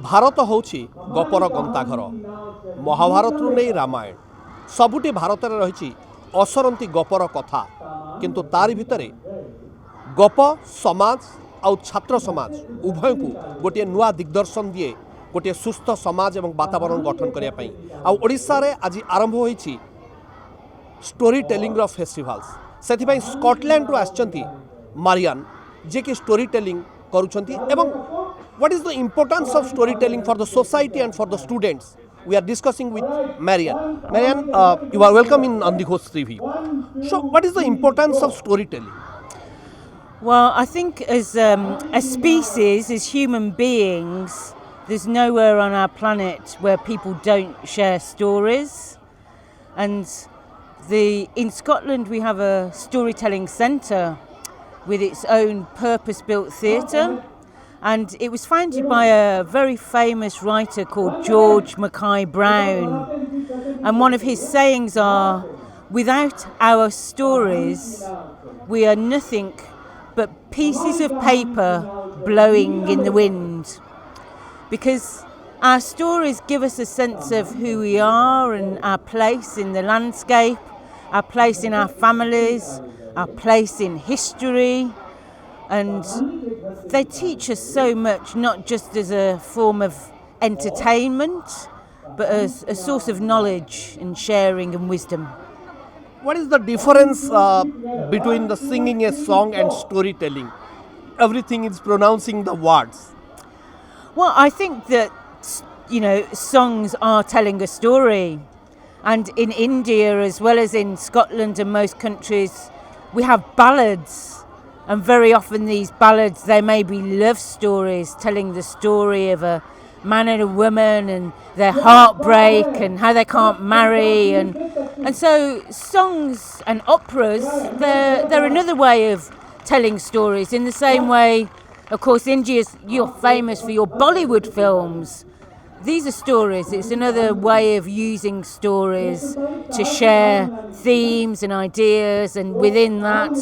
भारत होची गपर गंताघर महाभारत नहीं रामायण सबुटी भारत में रही असरंती गपर कथा किंतु तारि भितर गप समाज आउ छात्र समाज उभय को गोटे नुआ दिग्दर्शन दिए गोटे सुस्थ समाज और वातावरण गठन करने ओडिशा रे आज आरंभ होईछि स्टोरी टेलिंग फेस्टिवल्स से स्कॉटलैंड रू आछंती मारियान जे कि स्टोरी टेलिंग करुछंती एवं what is the importance of storytelling for the society and for the students. We are discussing with Marian. Marian, you are welcome in Nandighosha TV. So what is the importance of storytelling? Well, I think as a species, as human beings, there's nowhere on our planet where people don't share stories. And in Scotland we have a storytelling centre with its own purpose-built theatre. And it was founded by a very famous writer called George Mackay Brown. And one of his sayings are, without our stories, we are nothing but pieces of paper blowing in the wind. Because our stories give us a sense of who we are and our place in the landscape, our place in our families, our place in history. And they teach us so much, not just as a form of entertainment, but as a source of knowledge and sharing and wisdom. What is the difference between the singing a song and storytelling? Everything is pronouncing the words. Well, I think that, songs are telling a story. And in India, as well as in Scotland and most countries, we have ballads. And very often these ballads, they may be love stories, telling the story of a man and a woman and their heartbreak and how they can't marry. And so songs and operas, they're another way of telling stories. In the same way, of course, you're famous for your Bollywood films. These are stories. It's another way of using stories to share themes and ideas, and within that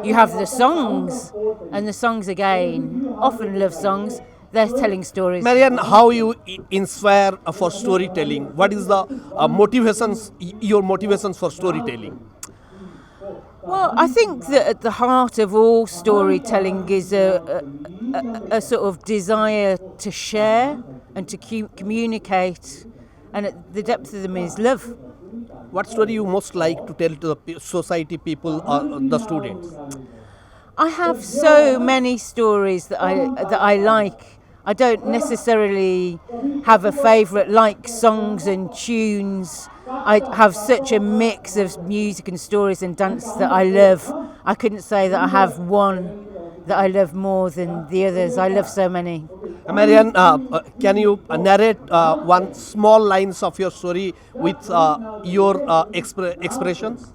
you have the songs, and the songs again, often love songs, they're telling stories. Marian, how you inspire for storytelling? What is the your motivations for storytelling? Well, I think that at the heart of all storytelling is a sort of desire to share and to communicate, and at the depth of them is love. What story you most like to tell to the society people or the students? I have so many stories that I like. I don't necessarily have a favourite, like songs and tunes. I have such a mix of music and stories and dance that I love. I couldn't say that I have one that I love more than the others. I love so many. Marian, can you narrate one small lines of your story with your expressions?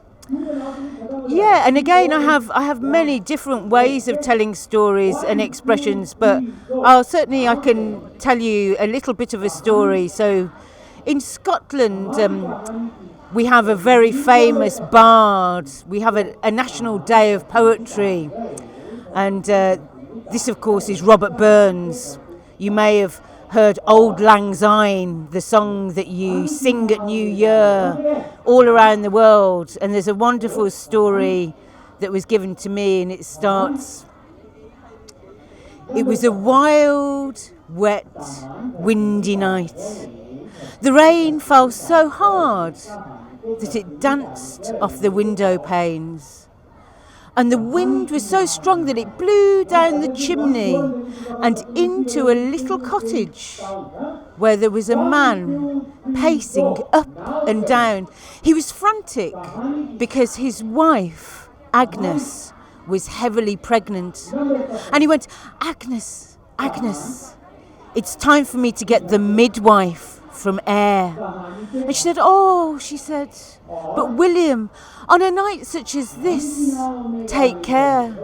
Yeah, and again, I have many different ways of telling stories and expressions, but I can tell you a little bit of a story. So, in Scotland, we have a very famous bard. We have a national day of poetry, and this, of course, is Robert Burns. You may have heard Auld Lang Syne, the song that you sing at New Year all around the world. And there's a wonderful story that was given to me, and it starts, it was a wild, wet, windy night. The rain fell so hard that it danced off the window panes. And the wind was so strong that it blew down the chimney and into a little cottage where there was a man pacing up and down. He was frantic because his wife, Agnes, was heavily pregnant. And he went, Agnes, Agnes, it's time for me to get the midwife from Ayr. And she said, oh, she said, but William, on a night such as this, take care.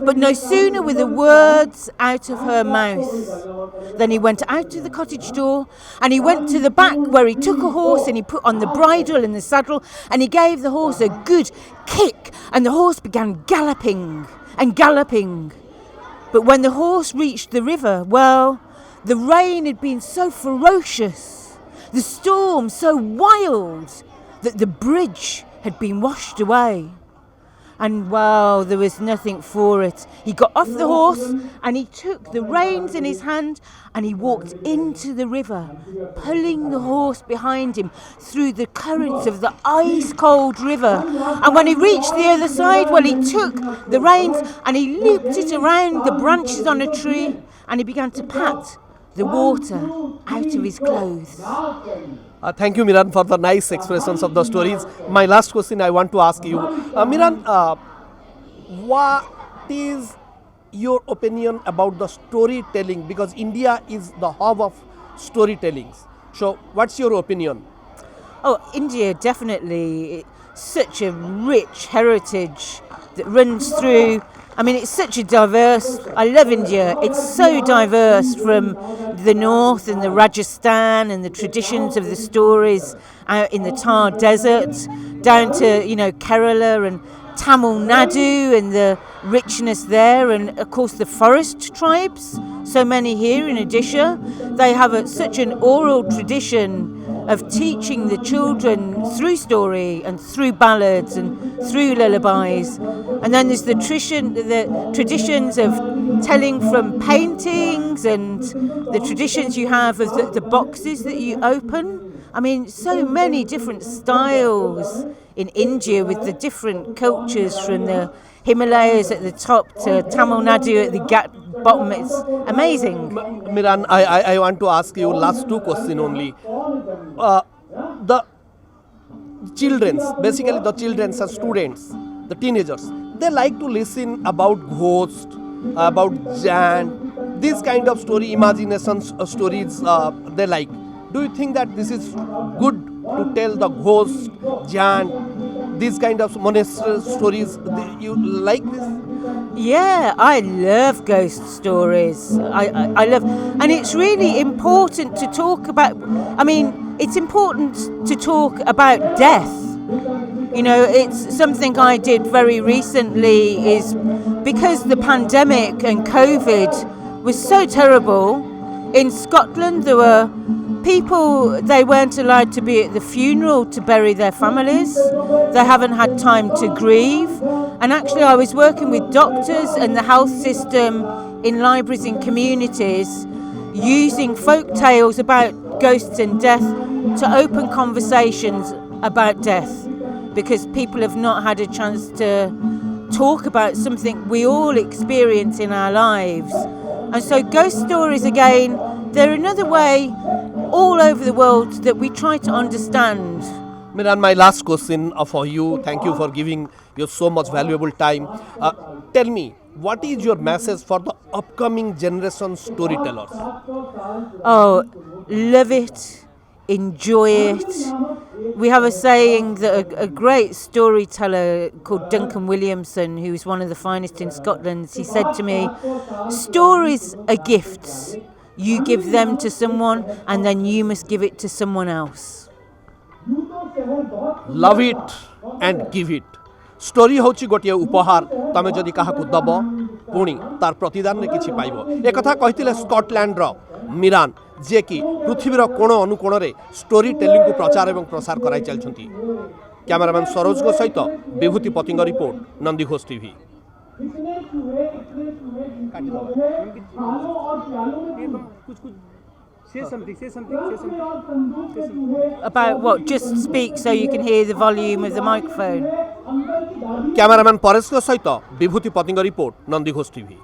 But no sooner were the words out of her mouth than he went out to the cottage door, and he went to the back where he took a horse and he put on the bridle and the saddle, and he gave the horse a good kick, and the horse began galloping and galloping. But when the horse reached the river, well, The rain had been so ferocious, the storm so wild, that the bridge had been washed away. And wow, there was nothing for it. He got off the horse and he took the reins in his hand and he walked into the river, pulling the horse behind him through the currents of the ice-cold river. And when he reached the other side, well, he took the reins and he looped it around the branches on a tree and he began to pat the water out of his clothes. Thank you, Miran, for the nice expressions of the stories. My last question I want to ask you, Miran, what is your opinion about the storytelling? Because India is the hub of storytelling. So, what's your opinion? Oh, India, definitely. Such a rich heritage that runs through. I mean, it's such a diverse. I love India. It's so diverse from the north and the Rajasthan and the traditions of the stories out in the Thar desert down to, Kerala and Tamil Nadu and the richness there, and of course the forest tribes. So many here in Odisha. They have such an oral tradition of teaching the children through story and through ballads and through lullabies. And then there's the traditions of telling from paintings and the traditions you have of the boxes that you open. I mean, so many different styles in India with the different cultures from the Himalayas at the top to Tamil Nadu at the bottom. It's amazing. Miran, I want to ask you last two questions only. The children, basically the children and students, the teenagers, they like to listen about ghosts, about Jan, these kind of story, imagination stories they like. Do you think that this is good to tell the ghost, Jan, these kind of monastery stories? You like this? Yeah, I love ghost stories. I love, and it's really important to talk about. I mean, it's important to talk about death. It's something I did very recently. Is because the pandemic and COVID was so terrible. In Scotland, there were people, they weren't allowed to be at the funeral to bury their families. They haven't had time to grieve. And actually I was working with doctors and the health system in libraries and communities using folk tales about ghosts and death to open conversations about death, because people have not had a chance to talk about something we all experience in our lives. And so ghost stories, again, they're another way all over the world that we try to understand. Miran, my last question for you. Thank you for giving your so much valuable time. Tell me, what is your message for the upcoming generation storytellers? Oh, love it, enjoy it. We have a saying that a great storyteller called Duncan Williamson, who is one of the finest in Scotland, he said to me, stories are gifts. You give them to someone and then you must give it to someone else. Love it and give it. Story होची गोटे उपहार तमे जदि काहाकु दब पुणी तार प्रतिदान रे किछि पाइबो ए कथा कहितिले स्कॉटलैंड रो मिरान जे कि पृथ्वीर कोण अनुकोण रे स्टोरी टेलिंग को प्रचार एवं प्रसार कराई चलछंती. कैमरामैन सरोज को सहित Vibhuti Pating report Nandighosh TV. Say something. About what? Just speak so you can hear the volume of the microphone. Cameraman Paresh को सहित विभूति पतिंग रिपोर्ट नंदीघोष टीवी.